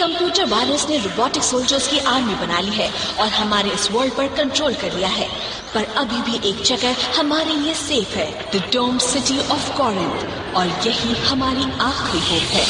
Computer virus ने robotic soldiers की army बना ली है और हमारे इस वर्ल्ड पर कंट्रोल कर लिया है। पर अभी भी एक जगह हमारे लिए सेफ है, the doomed city of Corinth, और यही हमारी आखिरी होप है।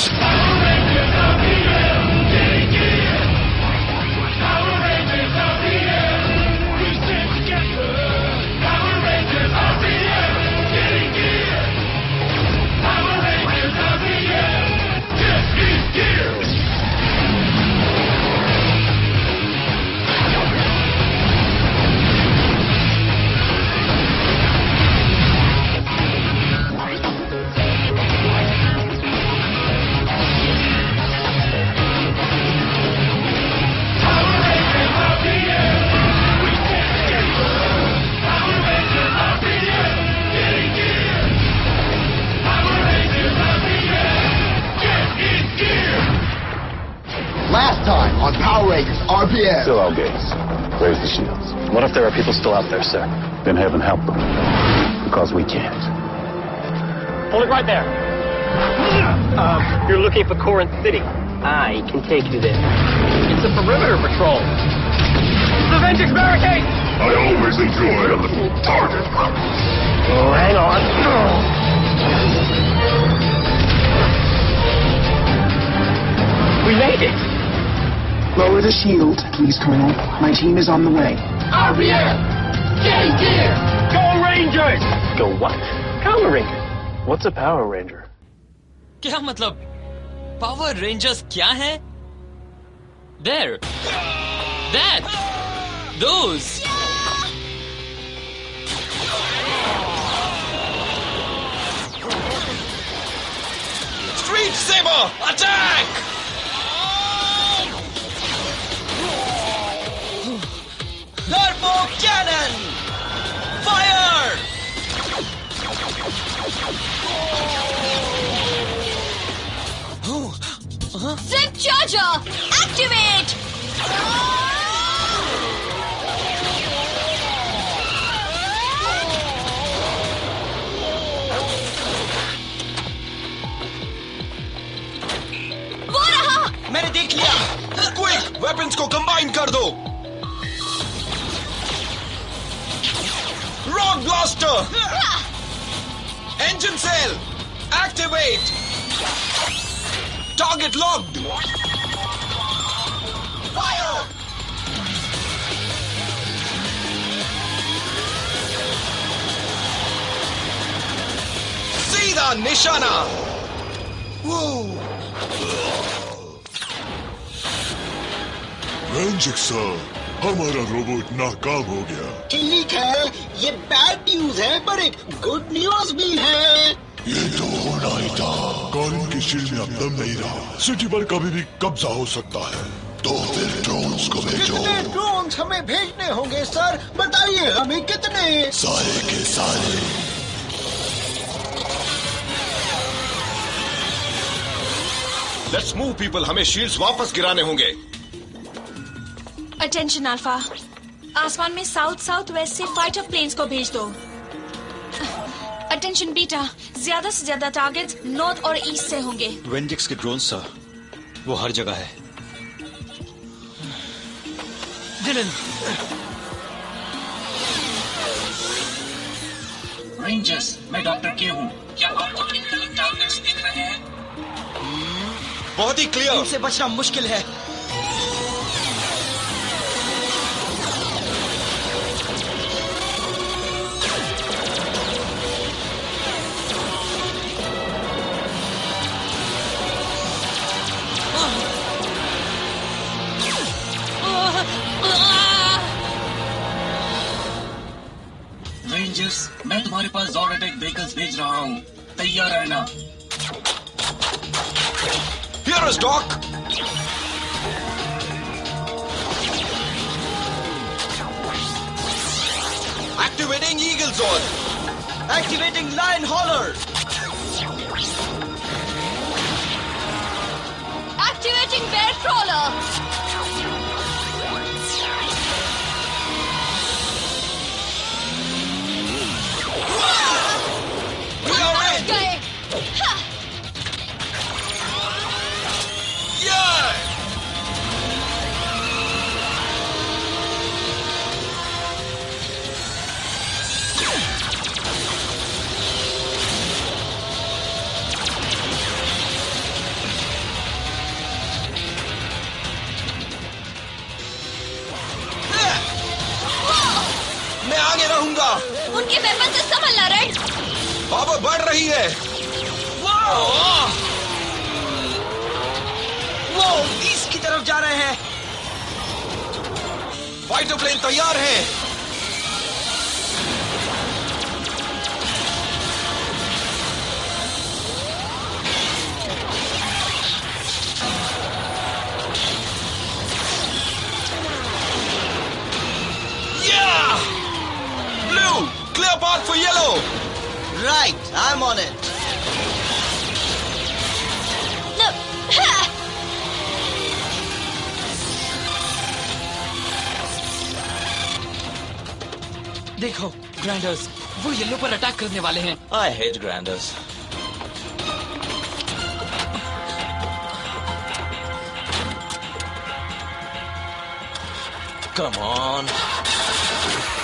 Last time on Power Rangers RPM. Still our gates. Raise the shields. What if there are people still out there, sir? Then heaven help them. Because we can't. Hold it right there. You're looking for Corinth City. I can take you there. It's a perimeter patrol. The Vengeance barricade! I always enjoy a little target practice. Oh, hang on. We made it! Lower the shield, please, Colonel. My team is on the way. RPM! Getting gear! Go Rangers! Go what? Power Ranger. What's a Power Ranger? क्या मतलब? Power rangers क्या है? There! That! Those! Street Saber! Attack! Turbo Cannon! Fire! Flip Charger! Activate! वो रहा! मैंने देख लिया! Quick! Weapons को कंबाइन कर दो! Rock Blaster! Engine Cell! Activate! Target locked! Fire! सीधा निशाना! रेंजिक सर, हमारा रोबोट नाकाम हो गया। ठीक है, ये बैड न्यूज है, पर एक गुड न्यूज भी है। ये तो होना ही था। कॉरिन की शील्ड में अब दम नहीं रहा। सिटी पर कभी भी कब्जा हो सकता है। तो फिर ड्रोन्स को भेजो। कितने ड्रोन्स हमें भेजने होंगे सर? बताइए हमें कितने? सारे के सारे। Let's move people, हमें शील्ड्स वापस गिराने होंगे। अटेंशन अल्फा, आसमान में साउथ साउथ वेस्ट से फाइटर प्लेन्स को भेज दो। अटेंशन बीटा, ज्यादा से ज्यादा टारगेट्स नॉर्थ और ईस्ट से होंगे। वेंजिक्स के ड्रोन सर, वो हर जगह है। डिलन, रेंजर्स, मैं डॉक्टर के हूँ। क्या आप इनकमिंग टारगेट्स देख रहे हैं? बहुत ही क्लियर। इनसे बचना मुश्किल है। रेंजर्स, मैं तुम्हारे पास जॉर्ड अटैक व्हीकल्स भेज रहा हूँ। तैयार रहना। Here is Doc. Activating Eagle Zone. Activating Lion Hauler. Activating Bear Crawler. We are in. गए। Yeah. उनके वेपन से संभलना रेड। पावर बढ़ रही है। वो ईस्ट की तरफ जा रहे हैं। फाइटर प्लेन तैयार है। Blue, clear path for yellow. Right, I'm on it. No. Ha! देखो ग्राइंडर्स, वो येलो पर अटैक करने वाले हैं। I hate granders. Come on.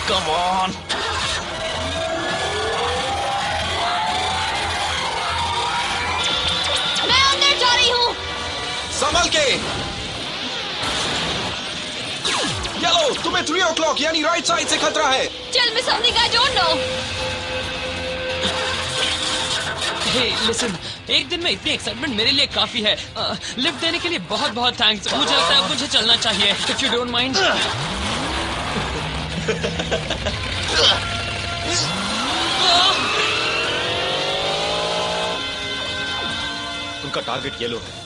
Come on. मैं अंदर जा रही हूँ। संभल के। येलो, तुम्हें 3 o'clock यानी राइट साइड से खतरा है। Tell me something I don't know. Hey listen, एक दिन में इतनी एक्साइटमेंट मेरे लिए काफी है। लिफ्ट देने के लिए बहुत बहुत थैंक्स। मुझे लगता है मुझे चलना चाहिए, इफ यू डोंट माइंड। उनका टारगेट येलो है।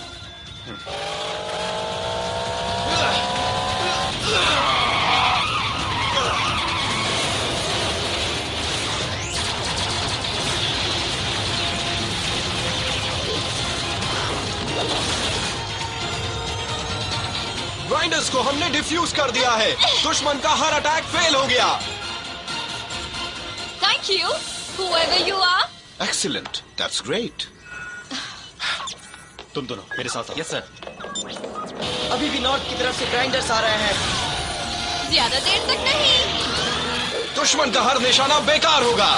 ग्राइंडर्स को हमने डिफ्यूज कर दिया है। दुश्मन का हर अटैक फेल हो गया। Thank you, whoever you are. Excellent. That's great. तुम दोनों मेरे साथ आओ। Yes sir. अभी भी नॉर्थ की तरफ से ग्राइंडर्स आ रहे हैं। ज्यादा देर तक नहीं। दुश्मन का हर निशाना बेकार होगा।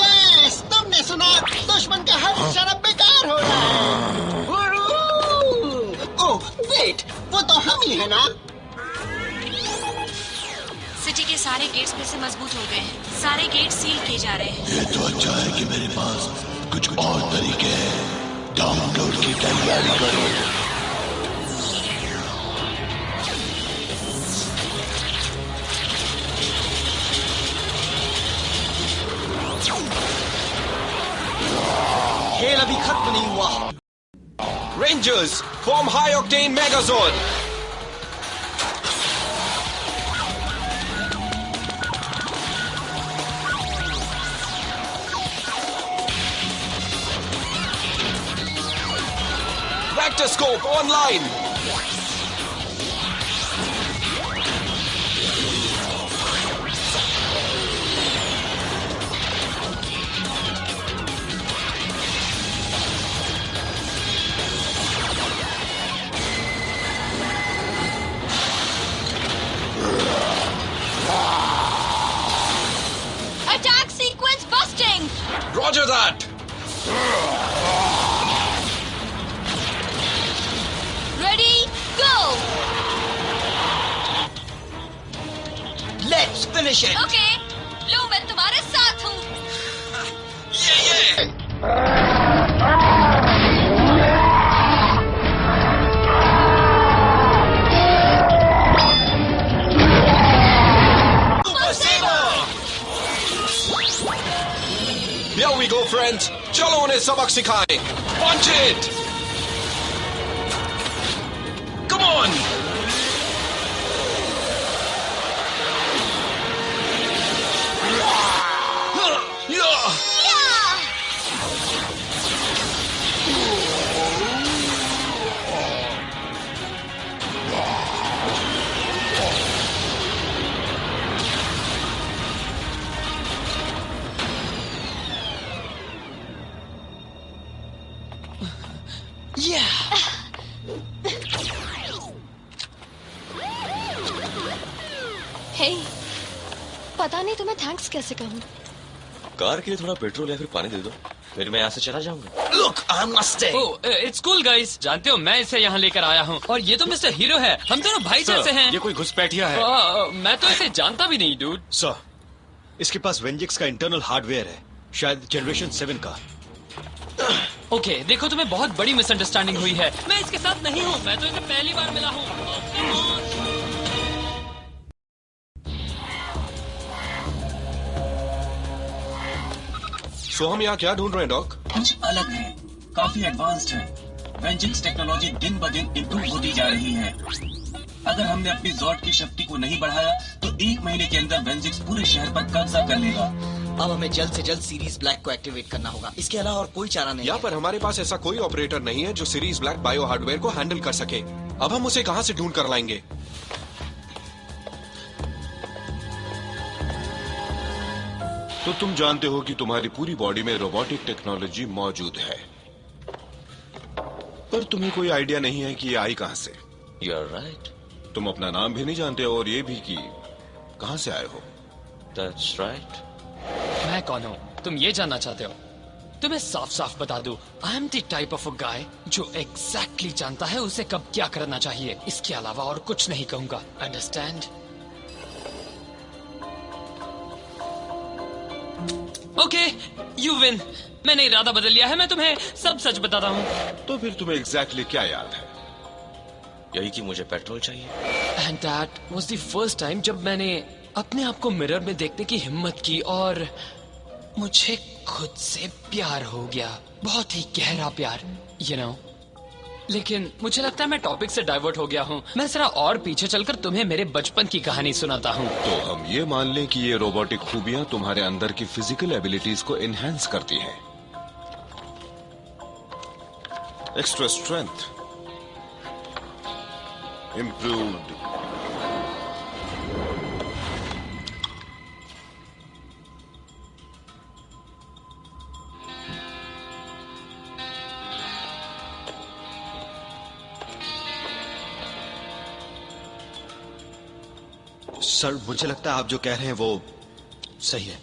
यस, तुमने सुना, दुश्मन का हर निशाना बेकार हो रहा है। ओह वेट, वो तो हम ही है ना। सिटी के सारे गेट्स में से मजबूत हो गए हैं। सारे गेट सील किए जा रहे हैं। ये तो अच्छा है कि मेरे पास कुछ और तरीके हैं। डाउनलोड की तैयारी करो। खेल अभी खत्म नहीं हुआ। Rangers, form high octane megazord. Vector scope online. Attack sequence busting. Roger that. Ready, go. Let's finish it. Okay, लो मैं तुम्हारे साथ हूँ। Here we go, friends. चलो उन्हें सबक सिखाएं. Punch it. Come on. हे, पता नहीं तुम्हें थैंक्स कैसे कहूँ। कार के लिए थोड़ा पेट्रोल या फिर पानी दे दो, फिर मैं यहाँ से चला जाऊंगा। Look, I'm not staying. Oh, it's cool guys. जानते हो मैं इसे यहाँ लेकर आया हूँ और ये तो मिस्टर हीरो है। हम दोनों भाई जैसे हैं। ये कोई घुसपैठिया है। मैं तो इसे जानता भी नहीं, डूड। सर, इसके पास वेंजिक्स का इंटरनल हार्डवेयर है, शायद जनरेशन 7 का। ओके, देखो तुम्हें बहुत बड़ी मिसअंडरस्टैंडिंग हुई है। मैं इसके साथ नहीं हूँ, मैं तो इसे पहली बार मिला हूँ। सो हम यहाँ क्या ढूंढ रहे हैं डॉक? कुछ अलग है, काफी एडवांस्ड है। वेंजिक्स टेक्नोलॉजी दिन ब दिन इम्प्रूव होती जा रही है। अगर हमने अपनी जॉर्ड की शक्ति को नहीं बढ़ाया तो 1 महीने के अंदर वेंजिक्स पूरे शहर पर कब्जा कर लेगा। अब हमें जल्द से जल्द सीरीज ब्लैक को एक्टिवेट करना होगा, इसके अलावा और कोई चारा नहीं यहाँ पर हमारे पास ऐसा कोई ऑपरेटर नहीं है जो सीरीज ब्लैक बायो हार्डवेयर को हैंडल कर सके। अब हम उसे कहाँ से ढूंढ कर लाएंगे? तो तुम जानते हो कि तुम्हारी पूरी बॉडी में रोबोटिक टेक्नोलॉजी मौजूद है, पर तुम्हें कोई आइडिया नहीं है कि ये आई कहां से। You're right. तुम अपना नाम भी नहीं जानते और ये भी कि कहां से आए हो। That's right. मैं कौन हूँ तुम ये जानना चाहते हो? तुम्हें साफ साफ बता दूं, I am the type of a guy जो एग्जैक्टली जानता है उसे कब क्या करना चाहिए। इसके अलावा और कुछ नहीं कहूंगा, अंडरस्टैंड? Okay, you win. मैंने इरादा बदल लिया है, मैं तुम्हें सब सच बताता हूँ। तो फिर तुम्हें एग्जैक्टली क्या याद है? यही कि मुझे पेट्रोल चाहिए। And that was the first time जब मैंने अपने आप को मिरर में देखने की हिम्मत की और मुझे खुद से प्यार हो गया, बहुत ही गहरा प्यार, you know? लेकिन मुझे लगता है मैं टॉपिक से डाइवर्ट हो गया हूँ। मैं जरा और पीछे चलकर तुम्हें मेरे बचपन की कहानी सुनाता हूँ। तो हम ये मान लें कि ये रोबोटिक खूबियां तुम्हारे अंदर की फिजिकल एबिलिटीज को एनहांस करती हैं। एक्स्ट्रा स्ट्रेंथ, इम्प्रूव्ड सर, मुझे लगता है आप जो कह रहे हैं वो सही है।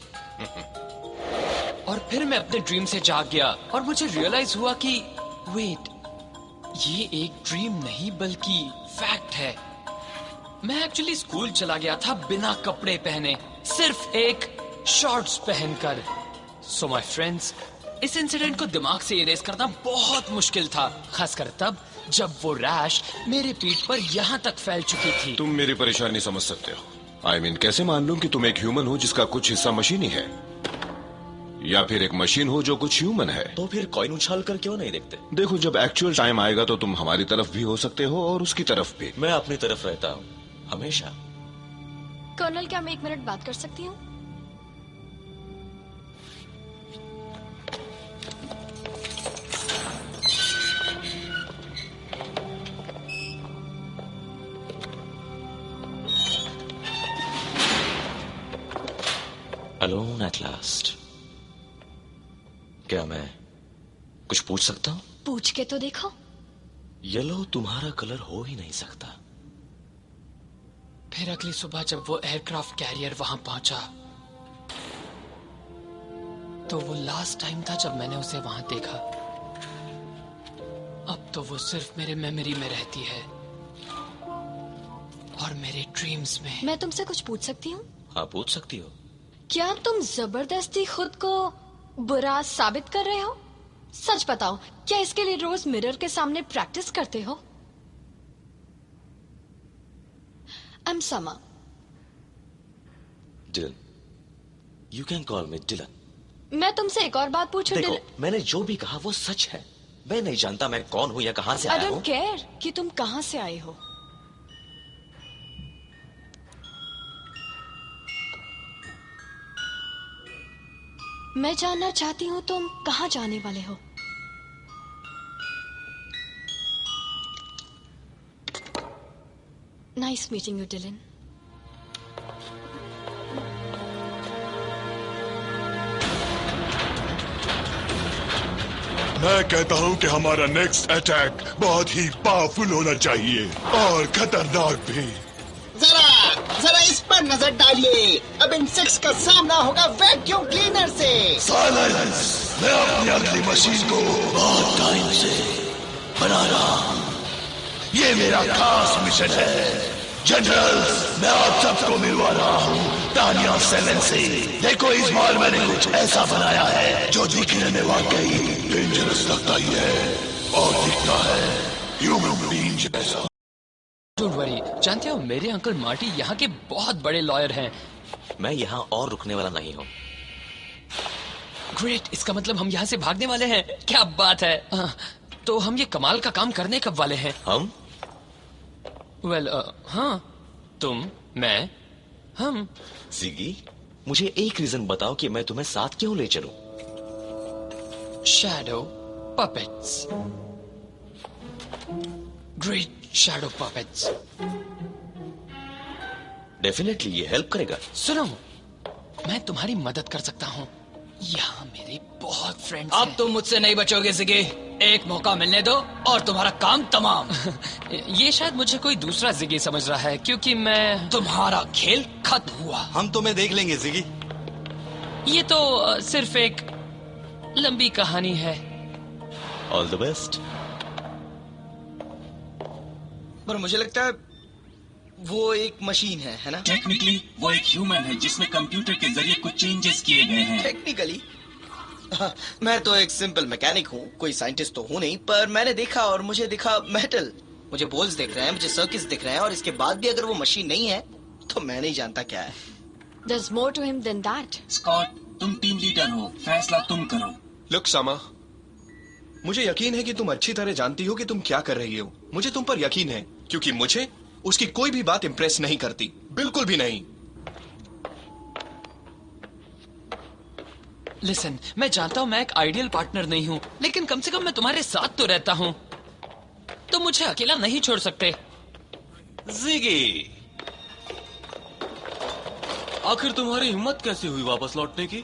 और फिर मैं अपने ड्रीम से जाग गया और मुझे रियलाइज हुआ कि वेट, ये एक ड्रीम नहीं बल्कि फैक्ट है। मैं एक्चुअली स्कूल चला गया था बिना कपड़े पहने, सिर्फ एक शॉर्ट्स पहनकर। सो माय फ्रेंड्स, इस इंसिडेंट को दिमाग से इरेज करना बहुत मुश्किल था, खासकर तब जब वो रैश मेरे पीठ पर यहाँ तक फैल चुकी थी। तुम मेरी परेशानी समझ सकते हो। I mean, कैसे मान लूं कि तुम एक ह्यूमन हो जिसका कुछ हिस्सा मशीनी है, या फिर एक मशीन हो जो कुछ ह्यूमन है। तो फिर कॉइन उछाल कर क्यों नहीं देखते? देखो, जब एक्चुअल टाइम आएगा तो तुम हमारी तरफ भी हो सकते हो और उसकी तरफ भी। मैं अपनी तरफ रहता हूँ हमेशा। कर्नल, क्या मैं 1 मिनट बात कर सकती हूँ? Alone at last. क्या मैं कुछ पूछ सकता हूँ? पूछ के तो देखो। येलो तुम्हारा कलर हो ही नहीं सकता। फिर अगली सुबह जब वो एयरक्राफ्ट कैरियर वहां पहुंचा तो वो लास्ट टाइम था जब मैंने उसे वहां देखा। अब तो वो सिर्फ मेरे मेमोरी में रहती है और मेरे ड्रीम्स में। मैं तुमसे कुछ पूछ सकती हूँ? हाँ, पूछ सकती हो। क्या तुम जबरदस्ती खुद को बुरा साबित कर रहे हो? सच बताओ, क्या इसके लिए रोज मिरर के सामने प्रैक्टिस करते हो? I'm Sama. Dylan. You can call me Dylan. मैं तुमसे एक और बात पूछूं? देखो, मैंने जो भी कहा वो सच है। मैं नहीं जानता मैं कौन हूँ या कहाँ से आया हूँ। I don't care कि तुम कहाँ से आए हो। मैं जानना चाहती हूँ तुम कहाँ जाने वाले हो। Nice meeting you, Dylan. मैं कहता हूँ कि हमारा नेक्स्ट अटैक बहुत ही पावरफुल होना चाहिए और खतरनाक भी। जरा इस पर नजर डालिए। अब इंसेक्ट्स का सामना होगा वैक्यूम क्लीनर से। साइलेंस! मैं अपनी अगली मशीन को बहुत टाइम से बना रहा हूँ। ये मेरा खास मिशन है। जनरल्स, मैं आप सबको मिलवा रहा हूँ तानिया 7 से। देखो, इस बार मैंने कुछ ऐसा बनाया है जो दिखने में वाकई डेंजरस लगता ही है और दिखता है ह्यूमन बीइंग जैसा। डोंट वरी, जानते हो मेरे अंकल मार्टी यहाँ के बहुत बड़े लॉयर हैं। मैं यहाँ और रुकने वाला नहीं हूँ। ग्रेट, इसका मतलब हम यहाँ से भागने वाले हैं। क्या बात है। तो हम ये कमाल का काम करने कब वाले हैं? हम? वेल, हाँ, तुम, मैं, हम। जिगी, मुझे एक रीजन बताओ कि मैं तुम्हें साथ क्यों ले चलूं? Shadow puppets. Great shadow puppets. Definitely ये हेल्प करेगा। सुनो, मैं तुम्हारी मदद कर सकता हूँ। यहाँ मेरे बहुत फ्रेंड्स अब तुम मुझसे नहीं बचोगे जिगी। एक मौका मिलने दो और तुम्हारा काम तमाम। ये शायद मुझे कोई दूसरा जिगी समझ रहा है, क्योंकि मैं... तुम्हारा खेल खत्म हुआ। हम तुम्हें देख लेंगे जिगी। ये तो सिर्फ एक लंबी कहानी है। All the best. पर मुझे लगता है वो एक मशीन है ना? टेक्निकली वो एक ह्यूमन है जिसमें कंप्यूटर के जरिए कुछ चेंजेस किए गए हैं। टेक्निकली मैं तो एक सिंपल मैकेनिक हूँ, कोई साइंटिस्ट तो हूँ नहीं, पर मैंने देखा और मुझे दिखा मेटल। मुझे बोल्स दिख रहे हैं, मुझे सर्किट्स दिख रहे हैं, और इसके बाद भी अगर वो मशीन नहीं है तो मैं नहीं जानता क्या है। There's more to him than that. Scott, तुम टीम लीडर हो, फैसला तुम करो। लुक सामा, मुझे यकीन है कि तुम अच्छी तरह जानती हो कि तुम क्या कर रही हो। मुझे तुम पर यकीन है, क्योंकि मुझे उसकी कोई भी बात इंप्रेस नहीं करती, बिल्कुल भी नहीं। लिसन, मैं जानता हूँ मैं एक आइडियल पार्टनर नहीं हूँ, लेकिन कम से कम मैं तुम्हारे साथ तो रहता हूँ। तो मुझे अकेला नहीं छोड़ सकते। जिगी, आखिर तुम्हारी हिम्मत कैसे हुई वापस लौटने की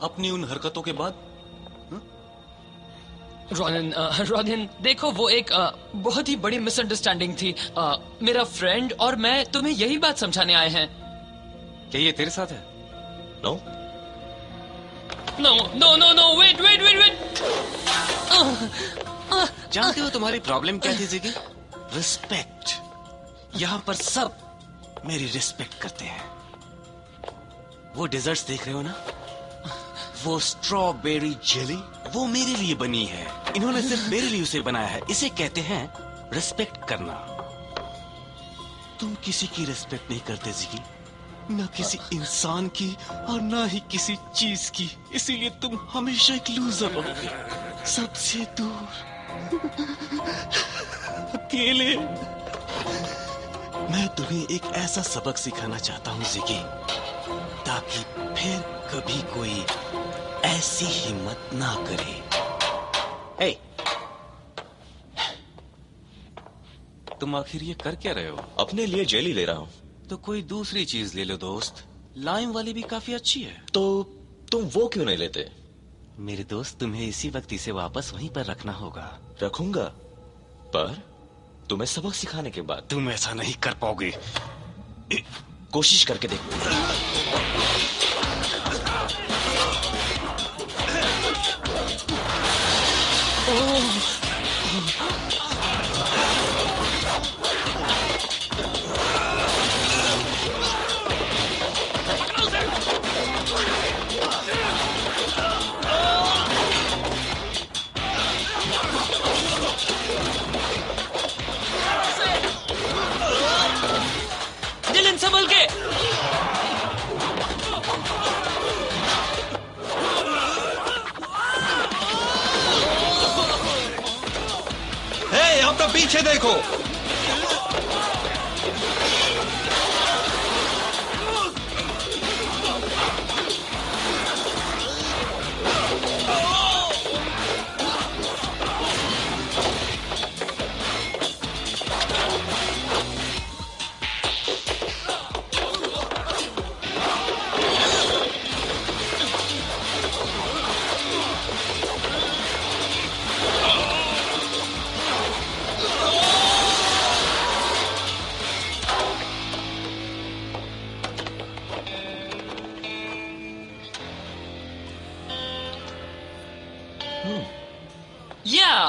अपनी उन हरकतों के बाद? रोनिन, देखो, वो एक बहुत ही बड़ी मिसअंडरस्टैंडिंग थी। मेरा फ्रेंड और मैं तुम्हें यही बात समझाने आए हैं। क्या ये तेरे साथ है? No no no no no, wait wait wait wait. जानते हो तुम्हारी प्रॉब्लम क्या थी जिगी? रिस्पेक्ट। यहाँ पर सब मेरी रिस्पेक्ट करते हैं। वो डेजर्ट्स देख रहे हो ना, वो स्ट्रॉबेरी जेली, वो मेरे लिए बनी है। इन्होंने सिर्फ मेरे लिए उसे बनाया है। इसे कहते हैं रिस्पेक्ट करना। तुम किसी की रिस्पेक्ट नहीं करते जिगी, न किसी इंसान की और न ही किसी चीज की। इसीलिए तुम हमेशा एक लूजर रहोगे, सबसे दूर, अकेले। मैं तुम्हें एक ऐसा सबक सिखाना चाहता हूँ जिगी, ताकि फिर कभी कोई ऐसी हिम्मत ना करे। हे, तुम आखिर ये कर क्या रहे हो? अपने लिए जेली ले रहा हूँ। तो कोई दूसरी चीज ले लो दोस्त, लाइम वाली भी काफी अच्छी है। तो तुम वो क्यों नहीं लेते? मेरे दोस्त, तुम्हें इसी वक्त इसे वापस वहीं पर रखना होगा। रखूंगा, पर तुम्हें सबक सिखाने के बाद। तुम ऐसा नहीं कर पाओगे। कोशिश करके देखो। डिलन, संभल के। हे, अपना पीछे देखो।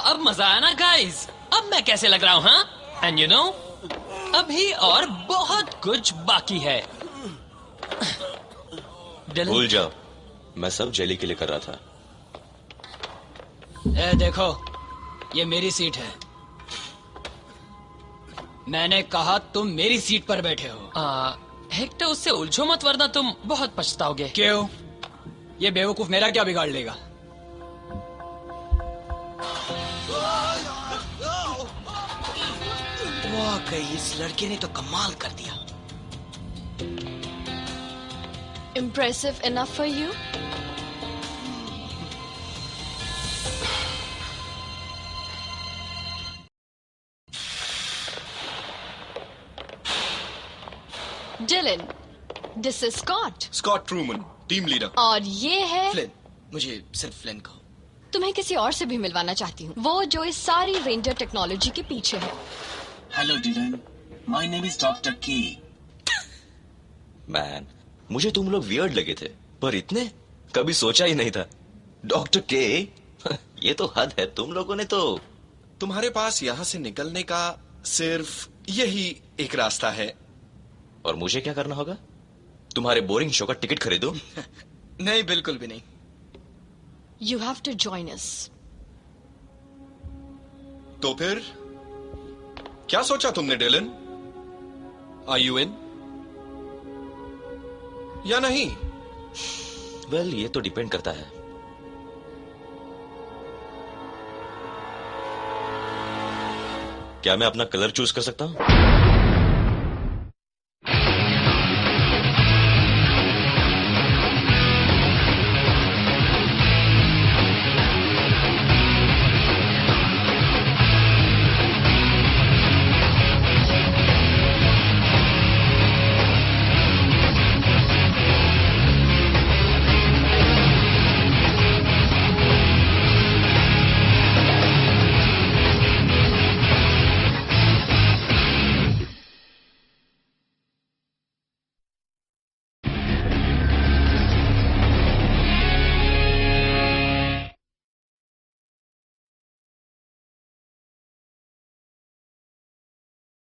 अब मजा आया ना गाइस? अब मैं कैसे लग रहा हूँ? हाँ, एंड यू नो, अभी और बहुत कुछ बाकी है। भूल जाओ, मैं सब जेली के लिए कर रहा था। ए देखो, ये मेरी सीट है। मैंने कहा तुम मेरी सीट पर बैठे हो। हेक्टर, उससे उलझो मत वरना तुम बहुत पछताओगे। क्यों? ये बेवकूफ मेरा क्या बिगाड़ लेगा? वाकई इस लड़के ने तो कमाल कर दिया। Impressive enough for you? Dylan, this is Scott. Scott Truman, team leader. और ये है फ्लिन। मुझे सिर्फ फ्लिन कहो। तुम्हें किसी और से भी मिलवाना चाहती हूँ, वो जो इस सारी रेंजर टेक्नोलॉजी के पीछे है। Hello Dylan, my name is doctor K. Man, मुझे तुम लोग वियर्ड लगे थे, पर इतने कभी सोचा ही नहीं था। डॉक्टर के, ये तो हद है। तुम लोगों ने तो। तुम्हारे पास यहाँ से निकलने का सिर्फ यही एक रास्ता है। और मुझे क्या करना होगा? तुम्हारे बोरिंग शो का टिकट खरीदो? नहीं, बिल्कुल भी नहीं। You have to join us. तो फिर क्या सोचा तुमने डिलन? Are you in? या नहीं? वेल, ये तो डिपेंड करता है। क्या मैं अपना कलर चूज कर सकता हूं?